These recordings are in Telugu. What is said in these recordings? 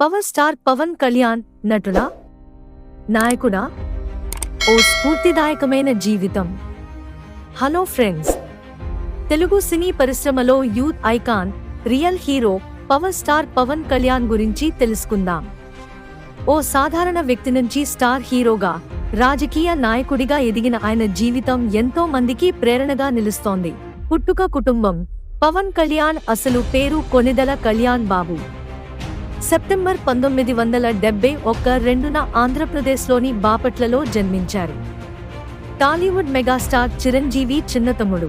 పవర్ స్టార్ పవన్ కళ్యాణ్ నటుడా, నాయకుడా? ఓ స్ఫూర్తిదాయకమైన జీవితం. హలో ఫ్రెండ్స్, తెలుగు సినీ పరిశ్రమలో youth icon, real hero power star Pawan Kalyan గురించి తెలుసుకుందాం. ఓ సాధారణ వ్యక్తి నుంచి స్టార్ హీరోగా, రాజకీయ నాయకుడిగా ఎదిగిన ఆయన జీవితం ఎంతో మందికి ప్రేరణగా నిలుస్తోంది. పుట్టుక కుటుంబం. పవన్ కళ్యాణ్ అసలు పేరు కొణిదెల కళ్యాణ్ బాబు. సెప్టెంబర్ 1971 ఆంధ్రప్రదేశ్లోని బాపట్లలో జన్మించారు. టాలీవుడ్ మెగాస్టార్ చిరంజీవి చిన్నతమ్ముడు.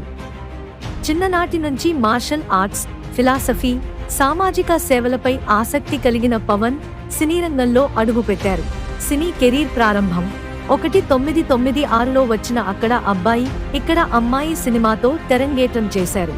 చిన్ననాటి నుంచి మార్షల్ ఆర్ట్స్, ఫిలాసఫీ, సామాజిక సేవలపై ఆసక్తి కలిగిన పవన్ సినీ రంగంలో అడుగుపెట్టారు. సినీ కెరీర్ ప్రారంభం 1996లో వచ్చిన అక్కడ అబ్బాయి ఇక్కడ అమ్మాయి సినిమాతో తెరంగేట్రం చేశారు.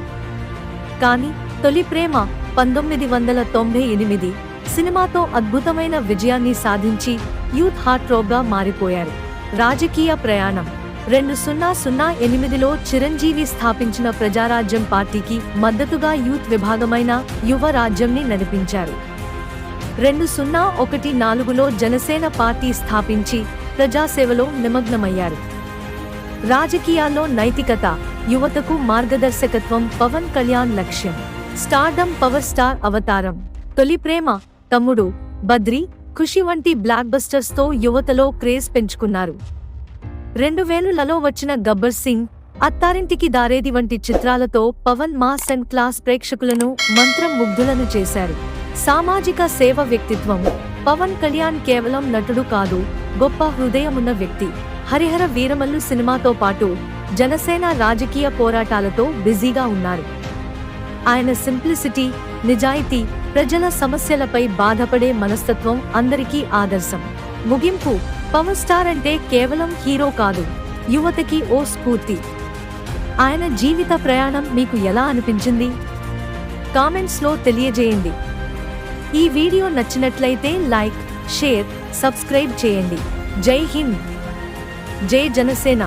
కానీ తొలి ప్రేమ 1998 సినిమాతో అద్భుతమైన విజయాన్ని సాధించి యూత్ హాట్ రోగా మారిపోయారు. రాజకీయ ప్రయాణం 2008లో చిరంజీవి స్థాపించిన ప్రజారాజ్యం పార్టీకి మద్దతుగా యూత్ విభాగమైన యువ రాజ్యంని నడిపించారు. 2014లో జనసేన పార్టీ స్థాపించి ప్రజాసేవలో నిమగ్నమయ్యారు. రాజకీయాల్లో నైతికత, యువతకు మార్గదర్శకత్వం పవన్ కళ్యాణ్ లక్ష్యం. స్టార్డమ్ పవర్ స్టార్ అవతారం. తొలి ప్రేమ, తమ్ముడు, బద్రి, ఖుషి వంటి బ్లాక్ బస్టర్స్ తో యువతలో క్రేజ్ పెంచుకున్నారు. 2000లలో వచ్చిన గబ్బర్ సింగ్, అత్తారింటికి దారేది వంటి చిత్రాలతో పవన్ మాస్ అండ్ క్లాస్ ప్రేక్షకులను మంత్రం ముగ్ధులను చేశారు. సామాజిక సేవ వ్యక్తిత్వం. పవన్ కళ్యాణ్ కేవలం నటుడు కాదు, గొప్ప హృదయమున్న వ్యక్తి. హరిహర వీరమల్లు సినిమాతో పాటు జనసేన రాజకీయ పోరాటాలతో బిజీగా ఉన్నారు. ఆయన సింప్లిసిటీ, నిజాయితీ, ప్రజల సమస్యలపై బాధపడే మనస్తత్వం అందరికీ ఆదర్శం. ముగింపు. పవర్ స్టార్ అంటే కేవలం హీరో కాదు, యువతకి ఓ స్ఫూర్తి. ఆయన జీవిత ప్రయాణం మీకు ఎలా అనిపించింది? కామెంట్స్లో తెలియజేయండి. ఈ వీడియో నచ్చినట్లయితే లైక్, షేర్, సబ్స్క్రైబ్ చేయండి. జై హింద్, జై జనసేన.